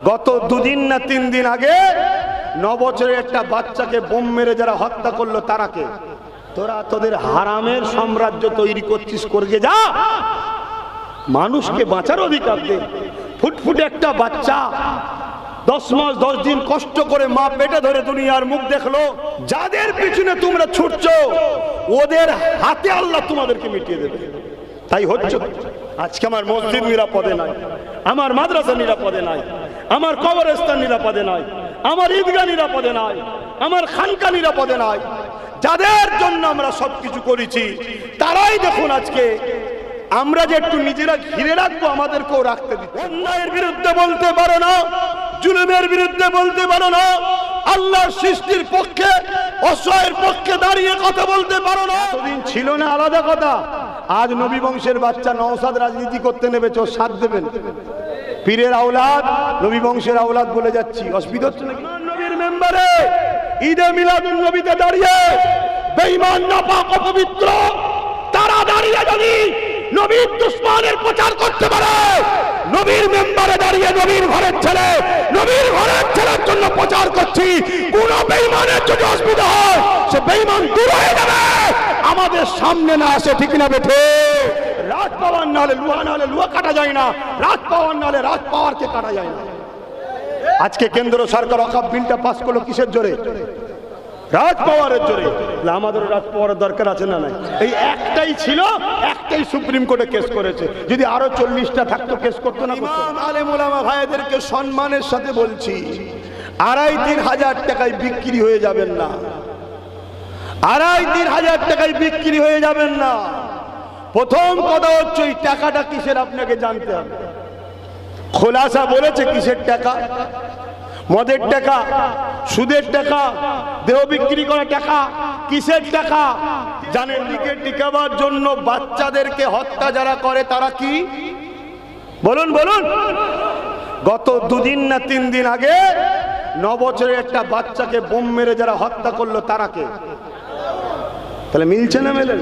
গত দুদিন না 3 দিন আগে 9 বছরের একটা বাচ্চাকে বোম মেরে যারা হত্যা করলো তারা কে? তোরা তোদের হারামের সাম্রাজ্য তৈরি করছিস, করগে যা। মানুষকে বাঁচার অধিকার দে। ফুটফুটে একটা বাচ্চা 10 মাস 10 দিন কষ্ট করে মা পেটে ধরে দুনিয়ার মুখ দেখলো। যাদের পিছনে তোমরা ছুটছো ওদের হাতে আল্লাহ তোমাদেরকে মিটিয়ে দেবে। তাই হচ্ছে আজকে আমার মসজিদ নিরাপদে নাই, আমার মাদ্রাসা নিরাপদে নাই, আমার কবরস্থান নিরাপদে নাই, আমার ঈদগাহ নিরাপদে নাই, আমার খানকা নিরাপদে নাই। যাদের জন্য আমরা সবকিছু করেছি তারাই দেখুন আজকে আমরা যে একটু নিজেরা ঘিরে রাখবো আমাদেরকেও রাখতে দিচ্ছে। অন্যায়ের বিরুদ্ধে বলতে পারো না, জুলুমের বিরুদ্ধে বলতে পারো না, আল্লাহর সৃষ্টির পক্ষে অসহায়ের পক্ষে দাঁড়িয়ে কথা বলতে পারো না। এতদিন ছিল না আলাদা কথা, আজ নবী বংশের বাচ্চা নওশাদ রাজনীতি করতে নেমেছে, ওর সাথ দেবেন? পীরের আওলাদ নবী বংশের আওলাদ বলে যাচ্ছি, অসুবিধা হচ্ছে নাকি? নবীর মেম্বারে ঈদে মিলাদুন নবীতে দাঁড়িয়ে বেঈমান নাপাক অপবিত্র তারা দাঁড়িয়ে যদি নবীর দুশমনের প্রচার করতে পারে, নবীর মেম্বারে দাঁড়িয়ে নবীর ঘরের ছেলে নবীর ঘরের ছেলের জন্য প্রচার করছি, কোন বেঈমানের যদি অসুবিধা হয় সে বেঈমান দূর হয়ে যাবে, আমাদের সামনে না আসে। ঠিক না বেঠে? রাজ পাওয়ার নালে লুয়া কাটা যায় না, রাজ পাওয়ার নালে রাজ পাওয়ারকে কাটা যায় না। আজকে কেন্দ্র সরকার ওয়াকফ বিলটা পাস করলো কিসের জোরে? রাজ পাওয়ারের জোরে। আমাদের রাজ পাওয়ারের দরকার আছে না নাই? এই একটাই ছিল, একটাই সুপ্রিম কোর্টে কেস করেছে, যদি আরো 40টা থাকতো কেস করতো না। ইমাম আলেম ওলামা ভাইদেরকে সম্মানের সাথে বলছি, 2,5-3 হাজার টাকায় বিক্রি হয়ে যাবেন না, 2,5-3 হাজার টাকায় বিক্রি হয়ে যাবেন না। প্রথম কথা হচ্ছে এই টাকাটা কিসের আপনাকে জানতে হবে। খোলাসা বলেছে কিসের টাকা? মদের টাকা, সুদের টাকা, দেহ বিক্রি করা টাকা, কিসের টাকা জানেন? লিখে টিকাবার জন্য বাচ্চাদেরকে হত্যা যারা করে তারা কি বলুন বলুন? গত 2 দিন না 3 দিন আগে 9 বছরের একটা বাচ্চাকে বোম মেরে যারা হত্যা করলো তারা কে? তাহলে মিলছে না মেলে?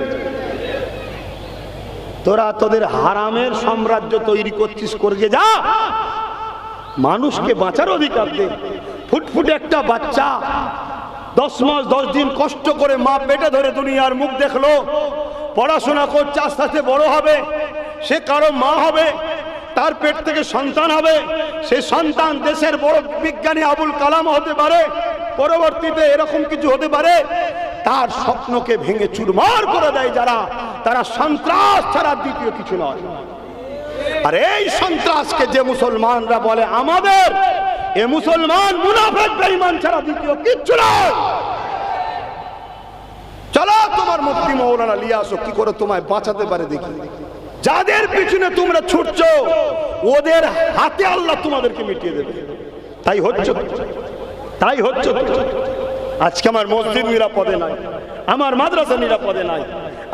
তোরা তোদের হারামের সাম্রাজ্য তৈরি করছিস, করগে যা। মানুষকে বাঁচার অধিকার দে। ফুটফুটে একটা বাচ্চা 10 মাস 10 দিন কষ্ট করে মা পেটে ধরে দুনিয়ার মুখ দেখলো, পড়াশোনা করছে, আস্তে আস্তে বড় হবে, সে কারো মা হবে, তার পেট থেকে সন্তান হবে, সে সন্তান দেশের বড় বিজ্ঞানী আবুল কালাম হতে পারে, পরবর্তীতে এরকম কিছু হতে পারে। তার স্বপ্নকে ভেঙে চুরমার করে দেয় যারা, তারা সন্ত্রাস ছাড়া দ্বিতীয় কিছু নয়। আর এই সন্ত্রাসকে যে মুসলমানরা বলে আমাদের, এ মুসলমান মুনাফিক বেঈমান ছাড়া দ্বিতীয় কিচ্ছু নয়। চলো তোমার মুফতি মাওলানা নিয়ে আসো, কি করে তোমায় বাঁচাতে পারে দেখি। যাদের পিছনে তোমরা ছুটছো ওদের হাতে আল্লাহ তোমাদেরকে মিটিয়ে দেবে। তাই হচ্ছে, তাই হচ্ছে। আজকে আমার মসজিদ নিরাপদে নাই, আমার মাদ্রাসা নিরাপদে নাই,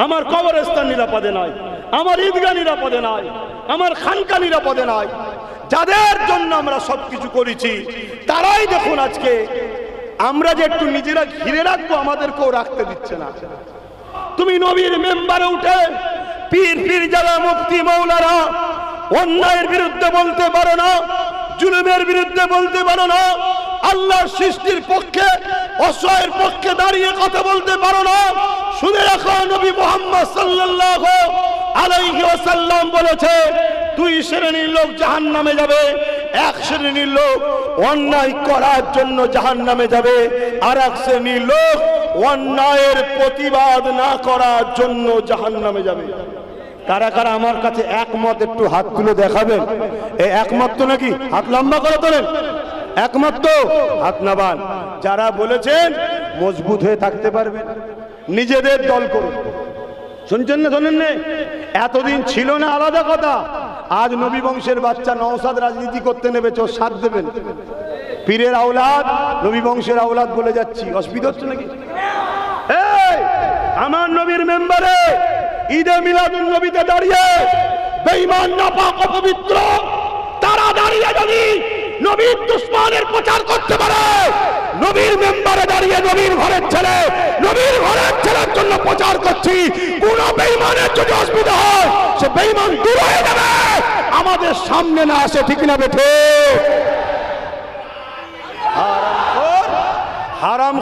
আমার কবরস্থান নিরাপদে নাই, আমার ঈদগাহ নিরাপদে নাই, আমার খানকা নিরাপদে নাই। যাদের জন্য আমরা সবকিছু করেছি তারাই দেখুন আজকে আমরা যে একটু নিজেরা ঘিরে রাখবো আমাদেরকেও রাখতে দিচ্ছে না। তুমি নবীর মেম্বারে উঠে পীর পীরজাদা মুফতি মাওলানা অন্যায়ের বিরুদ্ধে বলতে পারো না, জুলুমের বিরুদ্ধে বলতে পারো না, আল্লাহর সৃষ্টির পক্ষে অসহায়ের পক্ষে দাঁড়িয়ে কথা বলতে পারো না। শুনে রাখো নবী মুহাম্মদ সাল্লাল্লাহু আলাইহি ওয়াসাল্লাম বলেছে 2 শ্রেণীর লোক জাহান্নামে যাবে। 1 শ্রেণীর লোক অন্যায় করার জন্য জাহান্নামে যাবে, আর 1 শ্রেণীর লোক অন্যায়ের প্রতিবাদ না করার জন্য জাহান্নামে যাবে। কারা কারা আমার কাছে একমত একটু হাত তুলে দেখাবেন? এই একমত তো নাকি? হাত লম্বা করে তোলেন। একমত তো? হাত নামান। যারা বলেছেন মজবুত হয়ে থাকতে পারবেন, নিজেদের দল করুন। শুনছেন না? শোনেন না? এতদিন ছিল না আলাদা কথা, আজ নবী বংশের বাচ্চা নওশাদ রাজনীতি করতে নেমেছে, ওর সাথ দেবেন? পীরের আওলাদ নবী বংশের আওলাদ বলে যাচ্ছি, অসুবিধা হচ্ছে নাকি? এই আমার নবীর মেম্বারে ঈদে মিলাদুন নবীতে দাঁড়িয়ে বেঈমান নাপাক অপবিত্র তারা দাঁড়িয়ে যদি নবীর দুশমনের প্রচার করতে পারে, নবীর মেম্বারে দাঁড়িয়ে নবীর ঘরের ছেলে নবীর ঘরের ছেলের জন্য প্রচার করছি, কোন বেঈমানের যদি অসুবিধা হয় সে বেঈমান দূর হয়ে যাবে, আমাদের সামনে না আসে। ঠিক না বেঠে?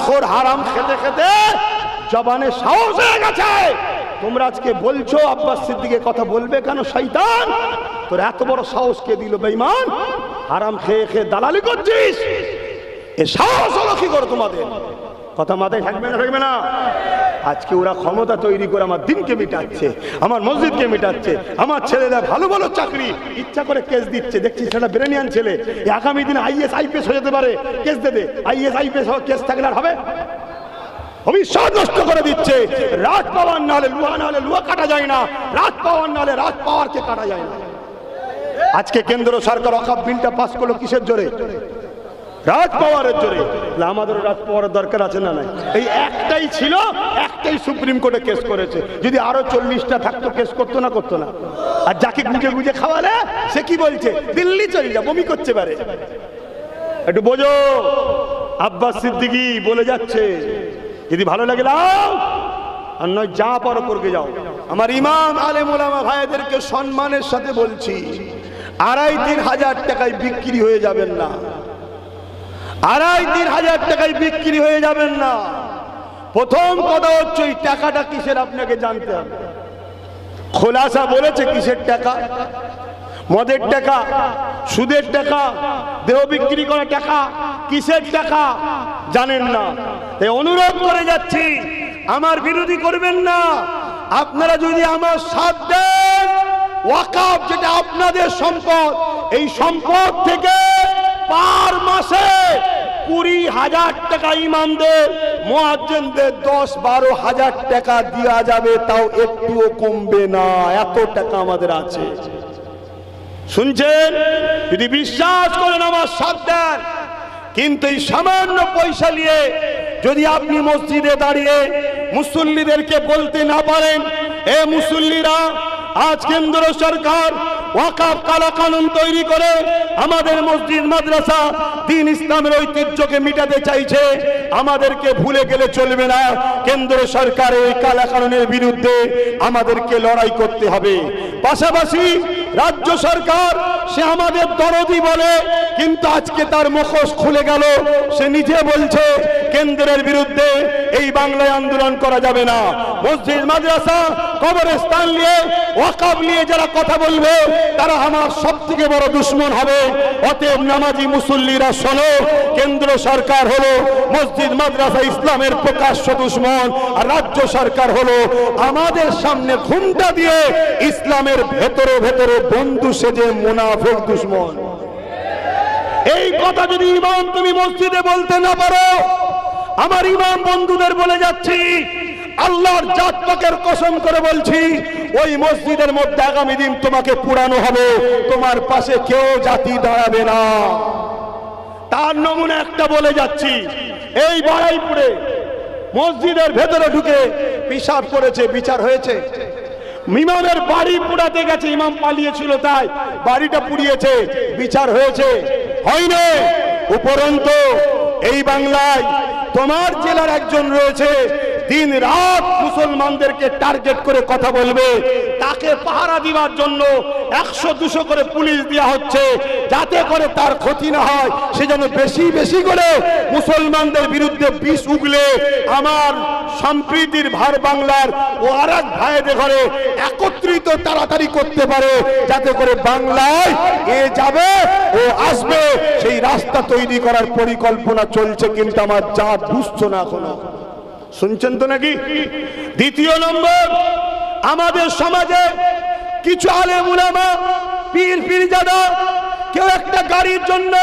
হারামখোর, হারাম খেতে খেতে জবানে সাহস হয়ে গেছে। তোমরা আজকে বলছো আব্বাস সিদ্দিকের কথা বলবে কেন? শয়তান, তোর এত বড় সাহস কে দিল? বেঈমান, হারাম খেয়ে খেয়ে দালালি করছিস, এ সাহস হলো কি করে তোমাদের? কথা মাথায় থাকবে না থাকবে না? আজকে ওরা ক্ষমতা তৈরি করে আমার দিনকে মিটাচ্ছে, আমার মসজিদকে মিটাচ্ছে, আমার ছেলেরা ভালো ভালো চাকরি ইচ্ছা করে কেস দিচ্ছে। দেখছি সেটা ব্রেনিয়ান ছেলে, আগামী দিনে আইএস আইপিএস হয়ে যেতে পারে, কেস দেবে। আইএস আইপিএস কেস থাকলে আর হবে? ভবিষ্যৎ নষ্ট করে দিচ্ছে। রাজ পাওয়ার না হলে লুহা, না হলে লুহা কাটা যায় না, রাজ পাওয়ার না হলে রাজ পাওয়ারকে কাটা যায় না। আজকে কেন্দ্র সরকার ওয়াকফ বিলটা পাস করলো কিসের জোরে? রাজ পাওয়ারের জোরে। আমাদের রাজ পাওয়ারের দরকার আছে না নাই? এই একটাই ছিল, একটাই সুপ্রিম কোর্টে কেস করেছে। যদি আরো 40টা থাকতো কেস করতো না? করতো না। আর যাকে গুজে গুজে খাওয়ালে সে কি বলছে? দিল্লি চলে যা, বমি করতে পারে। একটু বোঝো, আব্বাস সিদ্দিকী বলে যাচ্ছে, যদি ভালো লাগে লাও, আর নয় যা পারো করকে যাও। আমার ইমাম আলেম ওলামা ভাইদেরকে সম্মানের সাথে বলছি, 2,5-3 হাজার টাকায় বিক্রি হয়ে যাবেন না, 2,5-3 হাজার টাকায় বিক্রি হয়ে যাবেন না। প্রথম কথা হচ্ছে ওই টাকাটা কিসের আপনাকে জানতে হবে। খোলাসা বলেছে কিসের টাকা? মদের টাকা, সুদের টাকা, দেহ বিক্রি করা টাকা, কিসের টাকা জানেন না। তাই অনুরোধ করে যাচ্ছি, আমার বিরোধী করবেন না। আপনারা যদি আমার সাথ দেন, ওয়াকফ যেটা আপনাদের সম্পদ, এই সম্পদ থেকে পার মাসে 20,000 টাকা ইমামদের, মুয়াজ্জিনদের 10-12 হাজার টাকা দেওয়া যাবে, তাও একটুও কমবে না। এত টাকা আমাদের আছে। শুনছেন? যদি বিশ্বাস করেন আমার সাথ দেন। কিন্তু এই সামান্য পয়সা নিয়ে যদি আপনি মসজিদে দাঁড়িয়ে মুসল্লিদেরকে বলতে না পারেন, এ মুসল্লিরা, আজ কেন্দ্র সরকার ওয়াকফ কালা কানুন তৈরি করে আমাদের মসজিদ মাদ্রাসা দ্বীন ইসলামের ঐতিহ্যকে মিটাতে চাইছে, আমাদেরকে ভুলে গেলে চলবে না। কেন্দ্র সরকারের এই কালা কানুনের বিরুদ্ধে আমাদেরকে লড়াই করতে হবে। পাশাপাশি রাজ্য সরকার, সে আমাদের দরদি বলে, কিন্তু আজকে তার মুখোশ খুলে গেল। সে নিজে বলছে কেন্দ্রের বিরুদ্ধে এই বাংলায় আন্দোলন করা যাবে না। মসজিদ মাদ্রাসা কবরস্থান নিয়ে, ওয়াকফ নিয়ে যারা কথা বলবে, তারা আমার সবথেকে বড় দুশমন হবে। অতএব নামাজি মুসল্লিরা শোনো, কেন্দ্র সরকার হলো মসজিদ মাদ্রাসা ইসলামের প্রকাশ্য দুশমন, আর রাজ্য সরকার হলো আমাদের সামনে ঘুমটা দিয়ে ইসলামের ভেতরে ভেতরে বন্ধু সেজে মুনাফিক দুশমন। এই কথা যদি ইমাম তুমি মসজিদে বলতে না পারো, আমার ইমাম বন্ধুদের বলে যাচ্ছি, আল্লাহর জাত পাকের কসম করে বলছি, ওই মসজিদের মধ্যে আগামী দিন তোমাকে পুরানো হবে, তোমার পাশে কেউ জাতি দাঁড়াবে না। তার নমুনা একটা বলে যাচ্ছি, এই বাড়াইপুরে মসজিদের ভেতরে ঢুকে পেশাব করেছে, বিচার হয়েছে। ইমামের বাড়ি পুড়াতে গেছে, ইমাম পালিয়েছিল তাই বাড়িটা পুড়িয়েছে, বিচার হয়েছে? হয়নি। উপরন্তু এই বাংলায় তোমার জেলার একজন রয়েছে, দিন রাত মুসলমানদেরকে টার্গেট করে কথা বলবে, তাকে পাহারা দিবার জন্য 100-200 করে পুলিশ দেওয়া হচ্ছে, যাতে করে তার ক্ষতি না হয়। সেজন্য বেশি বেশি করে মুসলমানদের বিরুদ্ধে বিষ উগলে আমার সম্প্রীতির ভার বাংলার ও আরেক ভাইদের ঘরে একত্রিত তাড়াতাড়ি করতে পারে, যাতে করে বাংলায় এ যাবে ও আসবে, সেই রাস্তা তৈরি করার পরিকল্পনা চলছে। কিন্তু আমার যা বুঝছো না এখনো, শুনছেন তো নাকি? দ্বিতীয় নম্বর, আমাদের সমাজে কিছু আলেম উলামা, পীর পীরজাদা, কেউ একটা গাড়ির জন্য,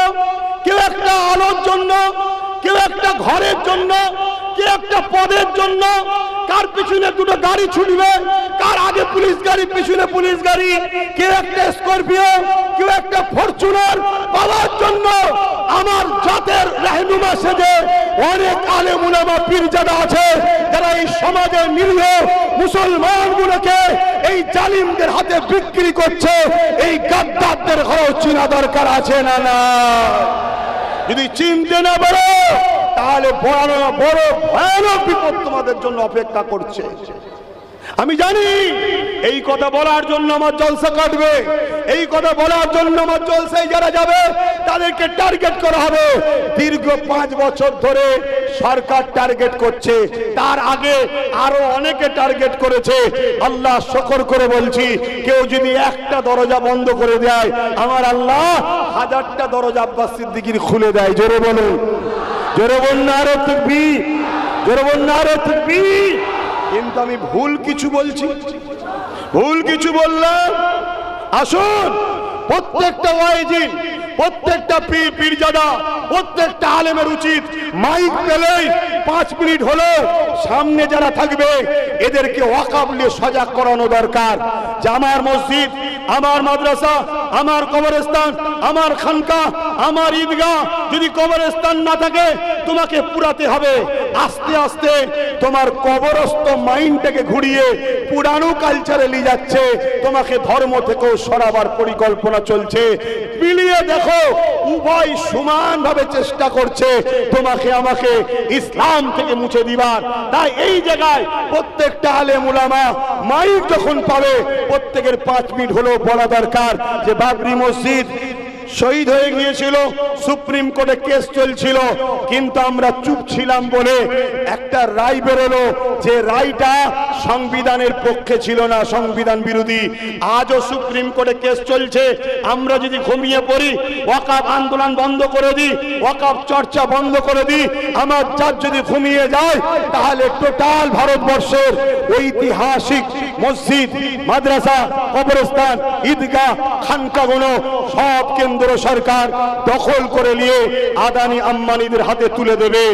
কেউ একটা আলোর জন্য, কেউ একটা ঘরের জন্য, কেউ একটা পদের জন্য, কার পিছনে দুটো গাড়ি ছুটবে, কার আগে পুলিশ গাড়ি, পিছনে পুলিশ গাড়ি, কেউ একটা স্করপিও, কেউ একটা ফরচুনার পাওয়ার জন্য আমার জাতের রাহনুমা সেজে অনেক আলেম উলামা পীরজাদা আছে, যারা এই সমাজের নিরীহ মুসলমানগুলোকে এই জালিমদের হাতে বিক্রি করছে। এই গাদ্দারদের ঘর চিনা দরকার আছে না? না, যদি চিনতে না পারো তাহলে বড় বড় ভয়ানক বিপদ তোমাদের জন্য অপেক্ষা করছে। আমি জানি এই কথা বলার জন্য আমার জলসা কাটবে, এই কথা বলার জন্য আমার জলসায় যারা যাবে তাদেরকে টার্গেট করা হবে। দীর্ঘ 5 বছর ধরে সরকার টার্গেট করছে, তার আগে আরো অনেকে টার্গেট করেছে। আল্লাহ শুকর করে বলছি, কেউ যদি একটা দরজা বন্ধ করে দেয়, আমার আল্লাহ 1000টা দরজা আব্বাস সিদ্দিকীর খুলে দেয়। জোরে বলুন, জোরে বলুন নারে তাকবীর, জোরে বলুন নারে তাকবীর। কিন্তু আমি ভুল কিছু বলছি, ভুল কিছু বললাম। আসুন, প্রত্যেকটা ওয়াইজিন, প্রত্যেকটা পীর পীরজাদা, প্রত্যেকটা আলেমের উচিত মাইক পেলেই 5 মিনিট হলো সামনে যারা থাকবে এদেরকে ওয়াকাফ নিয়ে সজাগ করানো দরকার। যে আমার মসজিদ, আমার মাদ্রাসা, আমার কবরস্থান, আমার খানকা, আমার ঈদগাহ যদি কবরস্থান না থাকে তোমাকে পুরাতে হবে। আস্তে আস্তে তোমার কবরস্থ মাইন্ডটাকে ঘুরিয়ে পুরানো কালচারে নিয়ে যাচ্ছে, তোমাকে ধর্ম থেকেও সরাবার পরিকল্পনা চলছে। মিলিয়ে দেখো, উভয় সমানভাবে চেষ্টা করছে তোমাকে আমাকে ইসলাম থেকে মুছে দিবার। তাই এই জায়গায় প্রত্যেকটা আলেম উলামা মাইক যখন পাবে প্রত্যেকের 5 মিনিট হলেও বলা দরকার যে বাবরি মসজিদ শহীদ হয়ে গিয়েছিল, সুপ্রিম কোর্টে কেস চলছিল, কিন্তু আমরা চুপ ছিলাম বলে একটা রায় বেরোলো যে রায়টা সংবিধানের পক্ষে ছিল না, সংবিধান বিরোধী। আজও সুপ্রিম কোর্টে কেস চলছে। আমরা যদি ঘুমিয়ে পড়ি, ওয়াকাফ আন্দোলন বন্ধ করে দিই, ওয়াকাফ চর্চা বন্ধ করে দিই, আমার জাত যদি ঘুমিয়ে যায়, তাহলে টোটাল ভারতবর্ষের ঐতিহাসিক মসজিদ, মাদ্রাসা, কবরস্থান, ঈদগাহ, খানকাগুলো সব কেন্দ্র সরকার দখল করে নিয়ে আদানি আম্বানিদের হাতে তুলে দেবে।